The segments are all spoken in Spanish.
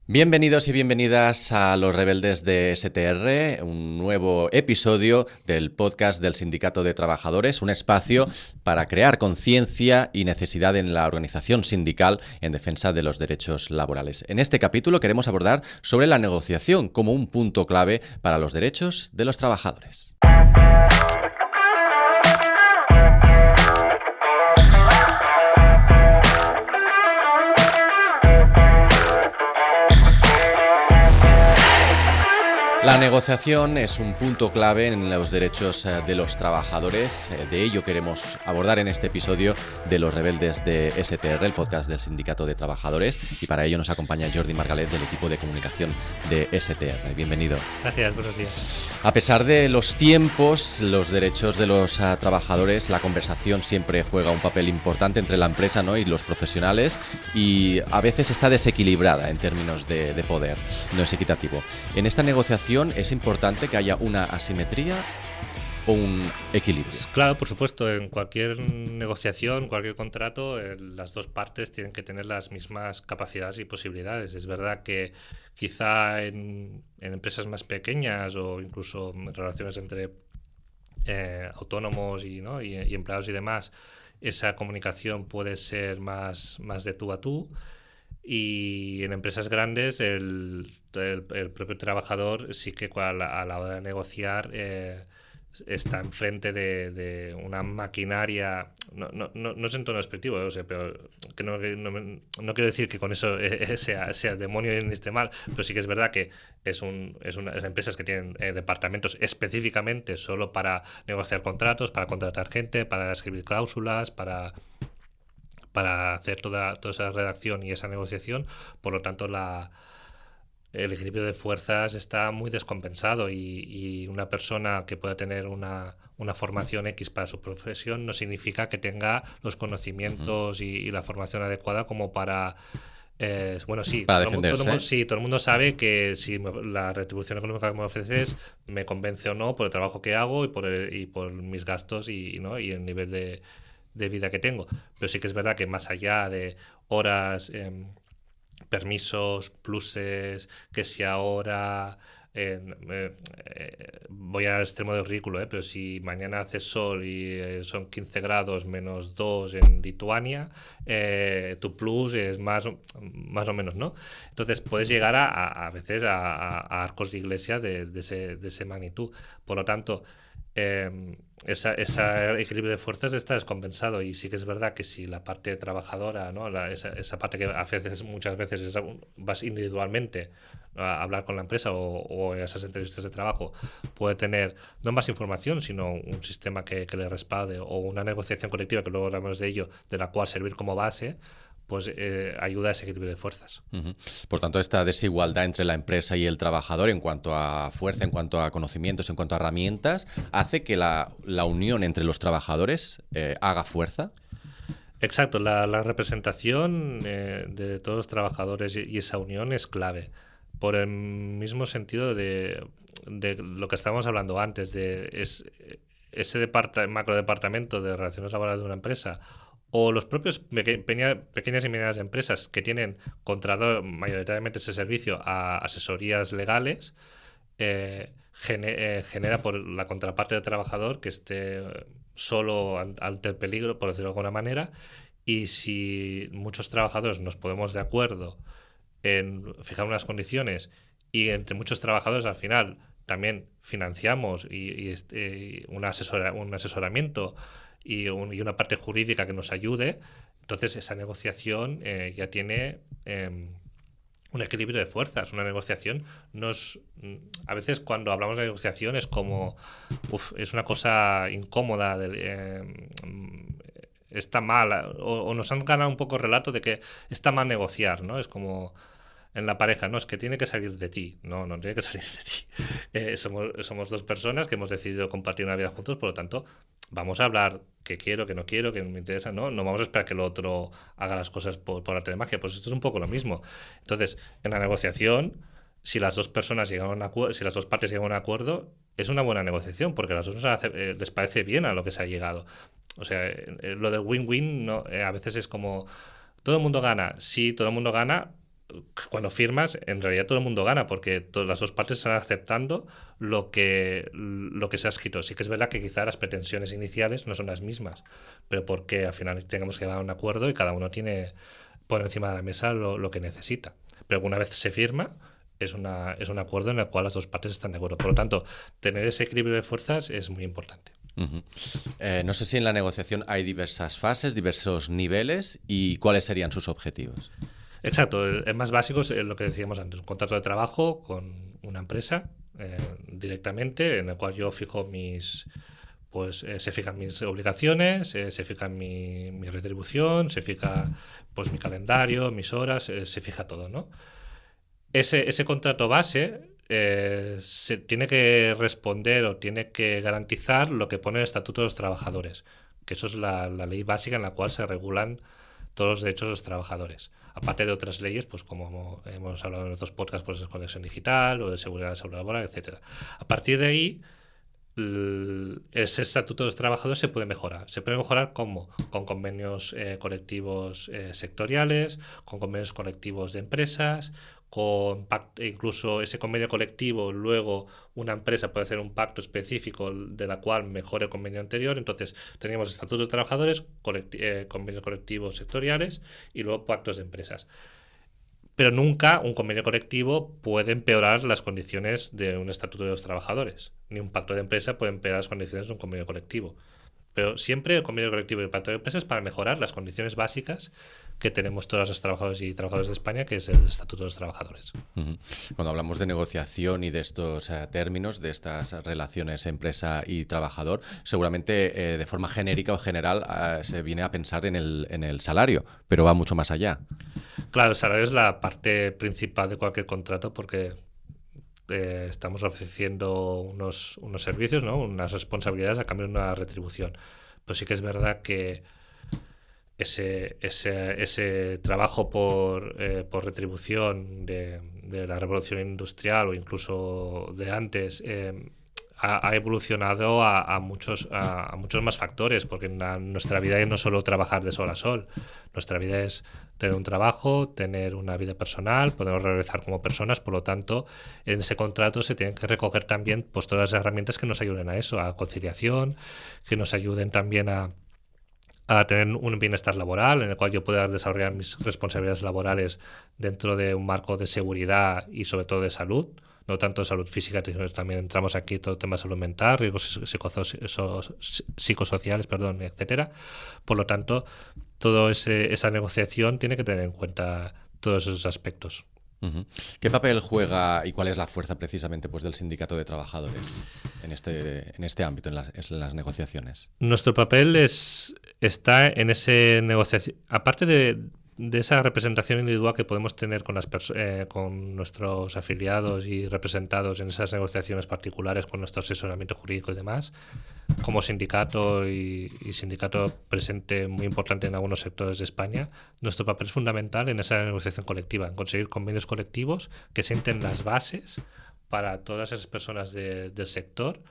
Bienvenidos y bienvenidas a Los Rebeldes de STR, un nuevo episodio del podcast del Sindicato de Trabajadores, un espacio para crear conciencia y necesidad en la organización sindical en defensa de los derechos laborales. En este capítulo queremos abordar sobre la negociación como un punto clave para los derechos de los trabajadores. La negociación es un punto clave en los derechos de los trabajadores. De ello queremos abordar en este episodio de Los Rebeldes de STR, el podcast del Sindicato de Trabajadores. Y para ello nos acompaña Jordi Margalet del equipo de comunicación de STR. Bienvenido. Gracias, buenos días. A pesar de los tiempos, los derechos de los trabajadores, la conversación siempre juega un papel importante entre la empresa, ¿no?, y los profesionales, y a veces está desequilibrada en términos de poder, no es equitativo. En esta negociación es importante que haya una asimetría o un equilibrio. Claro, por supuesto, en cualquier negociación, cualquier contrato, las dos partes tienen que tener las mismas capacidades y posibilidades. Es verdad que quizá en empresas más pequeñas o incluso en relaciones entre autónomos y empleados y demás, esa comunicación puede ser más de tú a tú. Y en empresas grandes el propio trabajador sí que a la hora de negociar está enfrente de una maquinaria, no es en tono despectivo, pero que no quiero decir que con eso sea demonio ni esté mal, pero sí que es verdad que es empresas que tienen departamentos específicamente solo para negociar contratos, para contratar gente, para escribir cláusulas, para hacer toda esa redacción y esa negociación. Por lo tanto, el equilibrio de fuerzas está muy descompensado y una persona que pueda tener una formación X para su profesión no significa que tenga los conocimientos y la formación adecuada como para... para defenderse. Todo el mundo sabe que si la retribución económica que me ofreces me convence o no por el trabajo que hago y por mis gastos y el nivel de vida que tengo. Pero sí que es verdad que más allá de horas, permisos, pluses, que si ahora voy al extremo del ridículo, pero si mañana hace sol y son 15 grados menos 2 en Lituania, tu plus es más o menos, ¿no? Entonces puedes llegar a veces a arcos de iglesia de ese magnitud. Por lo tanto, ese equilibrio de fuerzas está descompensado y sí que es verdad que si la parte trabajadora, ¿no?, esa parte que muchas veces vas individualmente a hablar con la empresa o en esas entrevistas de trabajo, puede tener no más información sino un sistema que le respalde o una negociación colectiva, que luego hablamos de ello, de la cual servir como base, pues ayuda a ese equilibrio de fuerzas. Uh-huh. Por tanto, esta desigualdad entre la empresa y el trabajador en cuanto a fuerza, en cuanto a conocimientos, en cuanto a herramientas, hace que la unión entre los trabajadores haga fuerza. Exacto, la representación de todos los trabajadores y esa unión es clave. Por el mismo sentido de lo que estábamos hablando antes, de ese macrodepartamento de relaciones laborales de una empresa, o los propios pequeñas y medianas empresas que tienen contratado mayoritariamente ese servicio a asesorías legales, genera por la contraparte del trabajador que esté solo ante el peligro, por decirlo de alguna manera, y si muchos trabajadores nos ponemos de acuerdo en fijar unas condiciones y entre muchos trabajadores al final también financiamos un asesoramiento y una parte jurídica que nos ayude, entonces esa negociación ya tiene un equilibrio de fuerzas. Una negociación a veces cuando hablamos de negociación es como es una cosa incómoda, está mal, o nos han ganado un poco el relato de que está mal negociar, ¿no? Es como en la pareja, no, es que tiene que salir de ti. No tiene que salir de ti. Somos dos personas que hemos decidido compartir una vida juntos, por lo tanto, vamos a hablar qué quiero, qué no quiero, qué me interesa, ¿no? No vamos a esperar que el otro haga las cosas por arte de magia. Pues esto es un poco lo mismo. Entonces, en la negociación, si las dos personas si las dos partes llegan a un acuerdo, es una buena negociación, porque a las dos les parece bien a lo que se ha llegado. O sea, lo del win-win a veces es como todo el mundo gana. Sí, todo el mundo gana cuando firmas, en realidad todo el mundo gana, porque todas las dos partes están aceptando lo que se ha escrito. Sí que es verdad que quizá las pretensiones iniciales no son las mismas, pero porque al final tengamos que llegar a un acuerdo y cada uno tiene por encima de la mesa lo que necesita. Pero una vez se firma, es un acuerdo en el cual las dos partes están de acuerdo. Por lo tanto, tener ese equilibrio de fuerzas es muy importante. Uh-huh. No sé si en la negociación hay diversas fases, diversos niveles, y cuáles serían sus objetivos. Exacto, el más básico es lo que decíamos antes, un contrato de trabajo con una empresa directamente, en el cual yo fijo se fijan mis obligaciones, se fija mi retribución, se fija pues mi calendario, mis horas, se fija todo, ¿no? Ese contrato base se tiene que responder o tiene que garantizar lo que pone el Estatuto de los Trabajadores, que eso es la ley básica en la cual se regulan todos los derechos de los trabajadores. Aparte de otras leyes, pues como hemos hablado en otros podcasts, pues de conexión digital o de seguridad laboral, etcétera. A partir de ahí, ese estatuto de los trabajadores se puede mejorar. Se puede mejorar ¿cómo? Con convenios colectivos sectoriales, con convenios colectivos de empresas, incluso ese convenio colectivo, luego una empresa puede hacer un pacto específico de la cual mejore el convenio anterior. Entonces tenemos estatutos de trabajadores, convenios colectivos sectoriales y luego pactos de empresas. Pero nunca un convenio colectivo puede empeorar las condiciones de un estatuto de los trabajadores, ni un pacto de empresa puede empeorar las condiciones de un convenio colectivo. Pero siempre el convenio colectivo y el pacto de empresas para mejorar las condiciones básicas que tenemos todos los trabajadores y trabajadoras de España, que es el Estatuto de los Trabajadores. Uh-huh. Cuando hablamos de negociación y de estos términos, de estas relaciones empresa y trabajador, seguramente de forma genérica o general se viene a pensar en el salario, pero va mucho más allá. Claro, el salario es la parte principal de cualquier contrato porque estamos ofreciendo unos servicios, ¿no? Unas responsabilidades a cambio de una retribución. Pues sí que es verdad que ese trabajo por retribución de la revolución industrial o incluso de antes ha evolucionado a muchos más factores, porque nuestra vida es no solo trabajar de sol a sol. Nuestra vida es tener un trabajo, tener una vida personal, podernos realizar como personas. Por lo tanto, en ese contrato se tienen que recoger también pues, todas las herramientas que nos ayuden a eso, a conciliación, que nos ayuden también a tener un bienestar laboral en el cual yo pueda desarrollar mis responsabilidades laborales dentro de un marco de seguridad y sobre todo de salud. No tanto de salud física, sino también entramos aquí todo el tema de salud mental, riesgos psicosociales, etcétera. Por lo tanto, toda esa negociación tiene que tener en cuenta todos esos aspectos. Uh-huh. ¿Qué papel juega y cuál es la fuerza precisamente pues, del sindicato de trabajadores en este ámbito, en las negociaciones? Nuestro papel está en esa negociación. Aparte de esa representación individual que podemos tener con nuestros afiliados y representados en esas negociaciones particulares con nuestro asesoramiento jurídico y demás, como sindicato y sindicato presente muy importante en algunos sectores de España, nuestro papel es fundamental en esa negociación colectiva, en conseguir convenios colectivos que sienten las bases para todas esas personas del sector,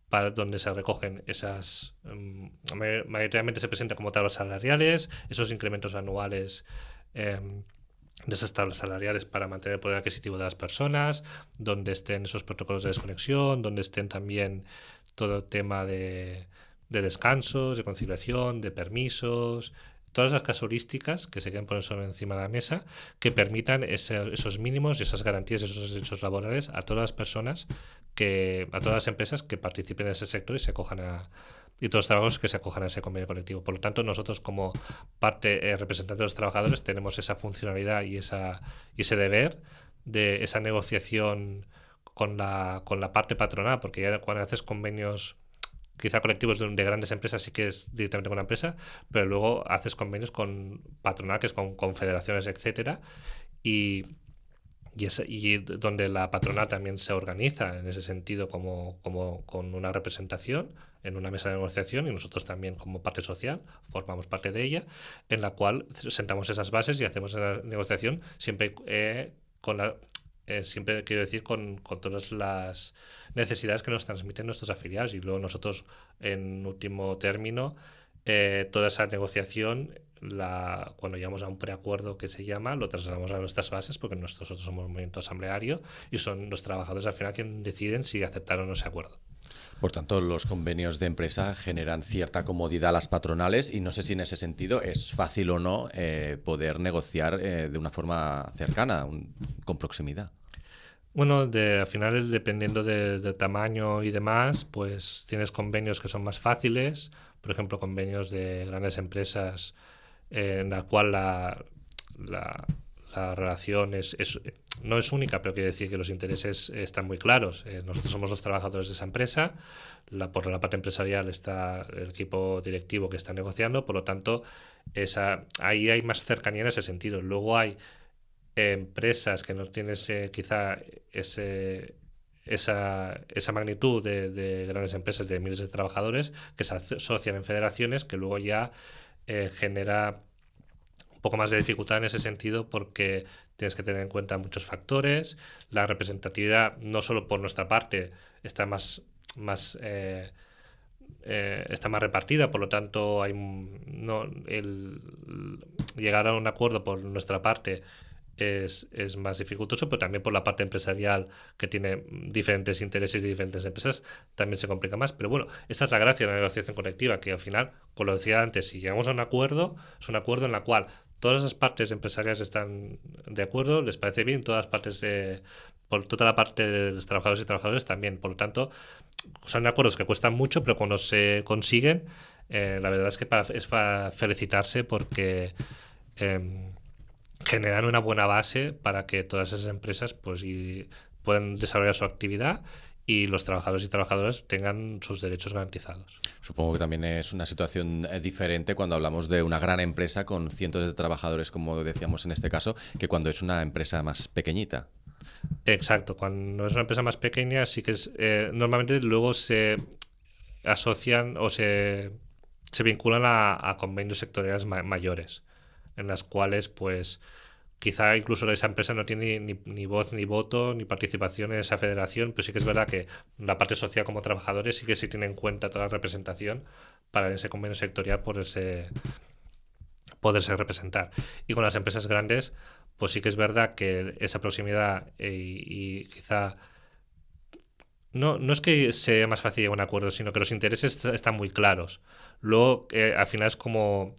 para donde se recogen esas, mayoritariamente se presentan como tablas salariales, esos incrementos anuales de esas tablas salariales para mantener el poder adquisitivo de las personas, donde estén esos protocolos de desconexión, donde estén también todo el tema de descansos, de conciliación, de permisos, todas las casuísticas que se queden poner sobre encima de la mesa que permitan esos mínimos y esas garantías, esos derechos laborales a todas las personas, a todas las empresas que participen en ese sector y y todos los trabajadores que se acojan a ese convenio colectivo. Por lo tanto, nosotros como parte representante de los trabajadores tenemos esa funcionalidad y ese deber de esa negociación con la parte patronal, porque ya cuando haces convenios quizá colectivos de grandes empresas sí que es directamente con una empresa, pero luego haces convenios con patronal, que es con confederaciones, etcétera, y donde la patronal también se organiza en ese sentido como con una representación en una mesa de negociación, y nosotros también como parte social formamos parte de ella, en la cual sentamos esas bases y hacemos esa negociación siempre siempre quiero decir con todas las necesidades que nos transmiten nuestros afiliados, y luego nosotros en último término toda esa negociación cuando llegamos a un preacuerdo que se llama, lo trasladamos a nuestras bases, porque nosotros somos un movimiento asambleario y son los trabajadores al final quienes deciden si aceptar o no ese acuerdo. Por tanto, los convenios de empresa generan cierta comodidad a las patronales y no sé si en ese sentido es fácil o no poder negociar de una forma cercana, con proximidad. Bueno, al final, dependiendo del tamaño y demás, pues tienes convenios que son más fáciles, por ejemplo, convenios de grandes empresas en la cual la relación no es única, pero quiere decir que los intereses están muy claros. Nosotros somos los trabajadores de esa empresa, por la parte empresarial está el equipo directivo que está negociando, por lo tanto, ahí hay más cercanía en ese sentido. Luego hay empresas que no tienen quizá esa magnitud de grandes empresas de miles de trabajadores que se asocian en federaciones, que luego ya genera un poco más de dificultad en ese sentido, porque tienes que tener en cuenta muchos factores. La representatividad, no solo por nuestra parte, está más repartida, por lo tanto llegar a un acuerdo por nuestra parte es más dificultoso, pero también por la parte empresarial, que tiene diferentes intereses de diferentes empresas, también se complica más. Pero bueno, esa es la gracia de la negociación colectiva, que al final, como lo decía antes, si llegamos a un acuerdo, es un acuerdo en el cual todas las partes empresariales están de acuerdo, les parece bien, toda la parte de los trabajadores y trabajadoras también. Por lo tanto, son acuerdos que cuestan mucho, pero cuando se consiguen, la verdad es que es para felicitarse, porque generan una buena base para que todas esas empresas puedan desarrollar su actividad y los trabajadores y trabajadoras tengan sus derechos garantizados. Supongo que también es una situación diferente cuando hablamos de una gran empresa con cientos de trabajadores, como decíamos en este caso, que cuando es una empresa más pequeñita. Exacto, cuando es una empresa más pequeña sí que normalmente luego se asocian o se vinculan a convenios sectoriales mayores, en las cuales pues quizá incluso esa empresa no tiene ni voz ni voto ni participación en esa federación, pero sí que es verdad que la parte social como trabajadores sí que se tiene en cuenta toda la representación para ese convenio sectorial poderse representar. Y con las empresas grandes pues sí que es verdad que esa proximidad y quizá no es que sea más fácil llegar a un acuerdo, sino que los intereses están muy claros. Luego, al final es como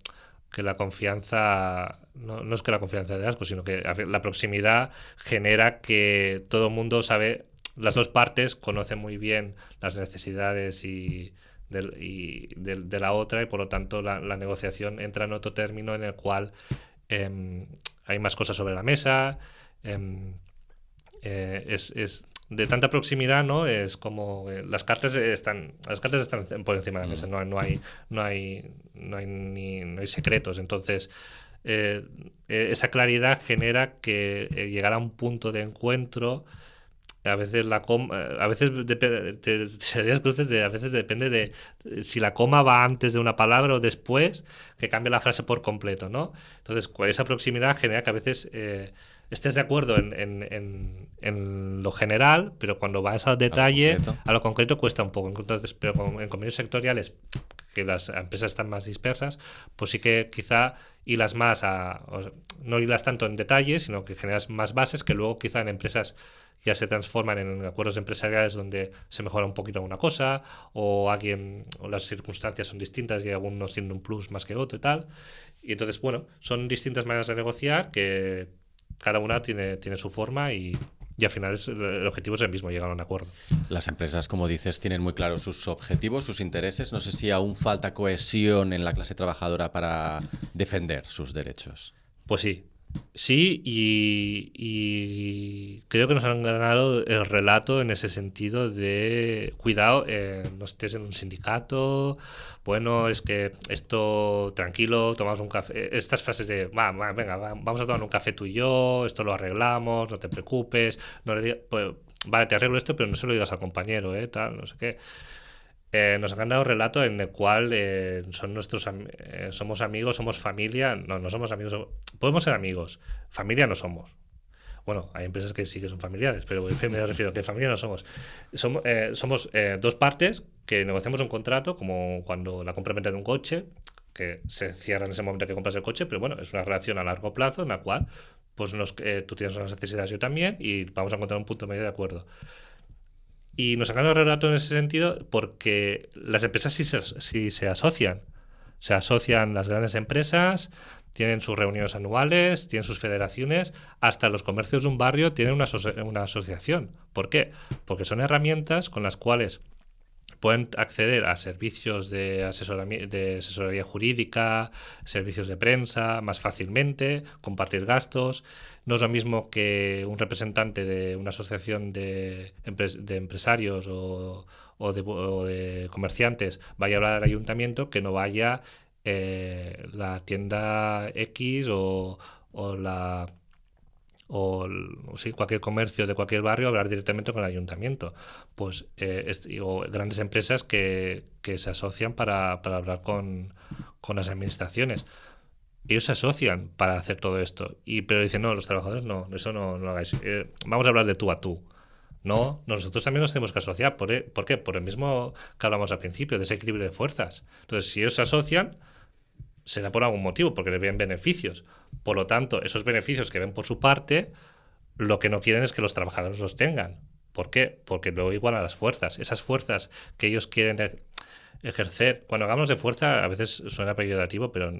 que la confianza, no es que la confianza de asco, sino que la proximidad genera que todo el mundo sabe, las dos partes conocen muy bien las necesidades de la otra, y por lo tanto la negociación entra en otro término en el cual hay más cosas sobre la mesa. Es de tanta proximidad, ¿no? Es como las cartas están por encima de la mesa, no hay secretos. Entonces esa claridad genera que llegar a un punto de encuentro, a veces depende de si la coma va antes de una palabra o después, que cambia la frase por completo, ¿no? Entonces, esa proximidad genera que a veces estés de acuerdo en lo general, pero cuando vas al detalle, a lo concreto cuesta un poco. Entonces, pero en convenios sectoriales, que las empresas están más dispersas, pues sí que quizá hilas más no hilas tanto en detalle, sino que generas más bases que luego quizá en empresas ya se transforman en acuerdos empresariales donde se mejora un poquito una cosa, o las circunstancias son distintas y algunos tienen un plus más que otro y tal. Y entonces, bueno, son distintas maneras de negociar, que cada una tiene su forma, y al final el objetivo es el mismo, llegar a un acuerdo. Las empresas, como dices, tienen muy claros sus objetivos, sus intereses. No sé si aún falta cohesión en la clase trabajadora para defender sus derechos. Pues sí, y creo que nos han ganado el relato en ese sentido de cuidado, no estés en un sindicato, bueno, es que esto, tranquilo, tomamos un café, estas frases de venga, vamos a tomar un café tú y yo, esto lo arreglamos, no te preocupes, no le digas, pues, vale, te arreglo esto, pero no se lo digas al compañero, tal, no sé qué. Nos han dado relato en el cual somos amigos, somos familia. No somos amigos, podemos ser amigos, familia no somos. Bueno, hay empresas que sí que son familiares, pero me refiero a que familia no somos. Somos dos partes que negociamos un contrato, como cuando la compra-venta de un coche, que se cierra en ese momento que compras el coche, pero bueno, es una relación a largo plazo en la cual pues tú tienes unas necesidades, yo también, y vamos a encontrar un punto medio de acuerdo. Y nos sacan el relato en ese sentido porque las empresas sí se asocian. Se asocian las grandes empresas, tienen sus reuniones anuales, tienen sus federaciones, hasta los comercios de un barrio tienen una asociación. ¿Por qué? Porque son herramientas con las cuales pueden acceder a servicios de asesoría jurídica, servicios de prensa más fácilmente, compartir gastos. No es lo mismo que un representante de una asociación de empresarios o de comerciantes vaya a hablar al ayuntamiento que no vaya la tienda X o la o sí, cualquier comercio de cualquier barrio hablar directamente con el ayuntamiento. Pues o grandes empresas que se asocian para hablar con las administraciones. Ellos se asocian para hacer todo esto. Pero dicen, no, los trabajadores no, eso no lo hagáis. Vamos a hablar de tú a tú. No, nosotros también nos tenemos que asociar. ¿Por qué? Por el mismo que hablamos al principio, de ese equilibrio de fuerzas. Entonces, si ellos se asocian, será por algún motivo, porque les ven beneficios. Por lo tanto, esos beneficios que ven por su parte, lo que no quieren es que los trabajadores los tengan. ¿Por qué? Porque luego igualan las fuerzas. Esas fuerzas que ellos quieren ejercer. Cuando hablamos de fuerza, a veces suena peyorativo, pero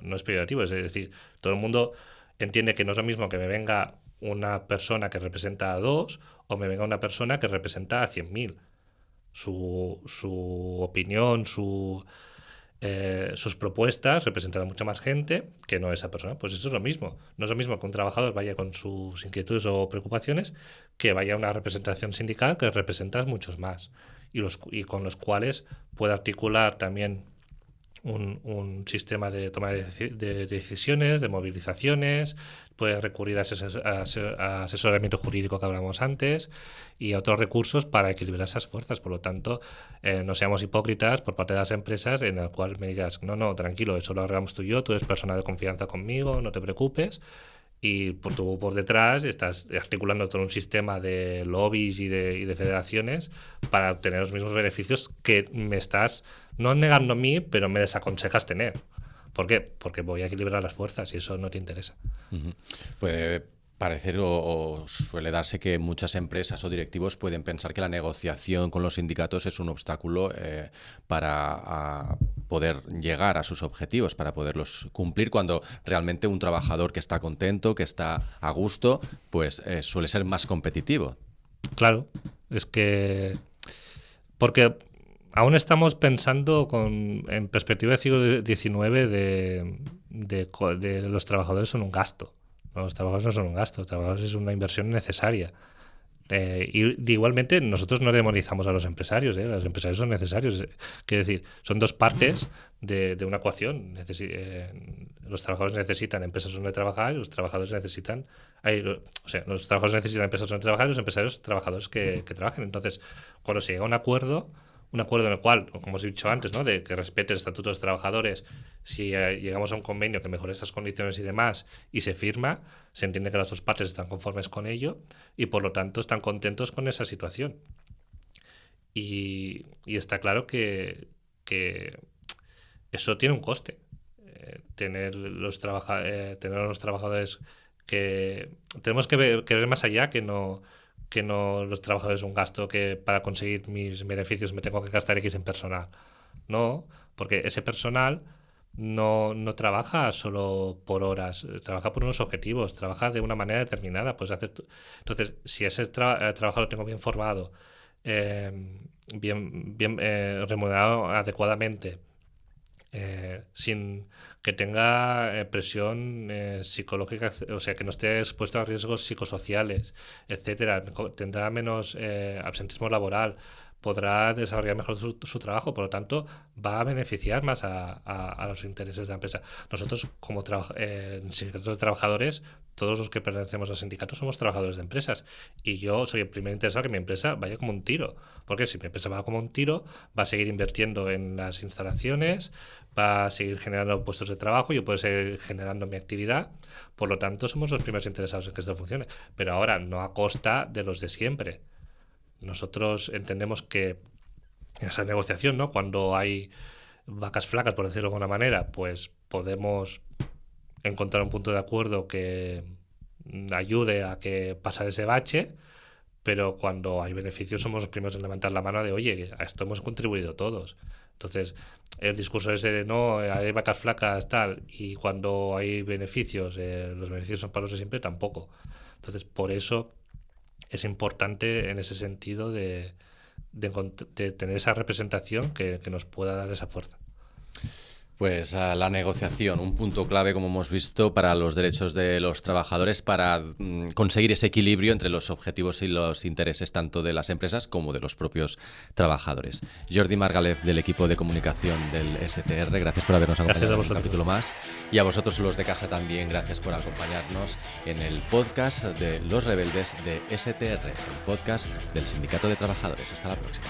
no es peyorativo. Es decir, todo el mundo entiende que no es lo mismo que me venga una persona que representa a 2 o me venga una persona que representa a 100.000. Su opinión, sus propuestas representan a mucha más gente que no esa persona. Pues eso es lo mismo. No es lo mismo que un trabajador vaya con sus inquietudes o preocupaciones que vaya a una representación sindical que representa muchos más y con los cuales puede articular también un sistema de toma de decisiones, de movilizaciones, puede recurrir a asesoramiento jurídico que hablamos antes y a otros recursos para equilibrar esas fuerzas. Por lo tanto, no seamos hipócritas por parte de las empresas en el cual me digas, no, tranquilo, eso lo arreglamos tú y yo, tú eres persona de confianza conmigo, no te preocupes. Y por detrás estás articulando todo un sistema de lobbies y de federaciones para obtener los mismos beneficios que me estás no negando a mí, pero me desaconsejas tener. ¿Por qué? Porque voy a equilibrar las fuerzas y eso no te interesa. Uh-huh. Puede parecer o suele darse que muchas empresas o directivos pueden pensar que la negociación con los sindicatos es un obstáculo para poder llegar a sus objetivos, para poderlos cumplir, cuando realmente un trabajador que está contento, que está a gusto, pues suele ser más competitivo. Claro, es que porque aún estamos pensando en perspectiva del siglo XIX de los trabajadores son un gasto. Los trabajadores no son un gasto, los trabajadores es una inversión necesaria. Y igualmente nosotros no demonizamos a los empresarios, los empresarios son necesarios. Quiero decir, son dos partes de una ecuación. Los trabajadores necesitan empresas donde trabajar y los trabajadores necesitan... los trabajadores necesitan empresas donde trabajar y los empresarios trabajadores que trabajen. Entonces, cuando se llega a un acuerdo en el cual, como os he dicho antes, ¿no? De que respete el estatuto de los trabajadores, si llegamos a un convenio que mejore estas condiciones y demás y se firma, se entiende que las dos partes están conformes con ello y por lo tanto están contentos con esa situación. Y está claro que eso tiene un coste. Tener los trabajadores que... Tenemos que ver más allá que no los trabajadores un gasto que para conseguir mis beneficios me tengo que gastar X en personal. No, porque ese personal no trabaja solo por horas, trabaja por unos objetivos, trabaja de una manera determinada. Entonces, si ese trabajador lo tengo bien formado, bien remunerado adecuadamente, sin que tenga presión psicológica, o sea, que no esté expuesto a riesgos psicosociales, etcétera, tendrá menos absentismo laboral, podrá desarrollar mejor su trabajo, por lo tanto va a beneficiar más a los intereses de la empresa. Nosotros como sindicatos de trabajadores, todos los que pertenecemos a sindicatos somos trabajadores de empresas y yo soy el primer interesado que mi empresa vaya como un tiro, porque si mi empresa va como un tiro va a seguir invirtiendo en las instalaciones, va a seguir generando puestos de trabajo, yo puedo seguir generando mi actividad, por lo tanto somos los primeros interesados en que esto funcione, pero ahora no a costa de los de siempre. Nosotros entendemos que esa negociación, ¿no? Cuando hay vacas flacas, por decirlo de alguna manera, pues podemos encontrar un punto de acuerdo que ayude a que pasar ese bache, pero cuando hay beneficios somos los primeros en levantar la mano de, oye, a esto hemos contribuido todos. Entonces, el discurso ese de no, hay vacas flacas, tal, y cuando hay beneficios, los beneficios son para los de siempre, tampoco. Entonces, por eso es importante en ese sentido de tener esa representación que nos pueda dar esa fuerza. Pues a la negociación, un punto clave, como hemos visto, para los derechos de los trabajadores, para conseguir ese equilibrio entre los objetivos y los intereses tanto de las empresas como de los propios trabajadores. Jordi Margalef, del equipo de comunicación del STR, gracias por habernos acompañado en un capítulo más. Y a vosotros, los de casa, también, gracias por acompañarnos en el podcast de Los Rebeldes de STR, el podcast del Sindicato de Trabajadores. Hasta la próxima.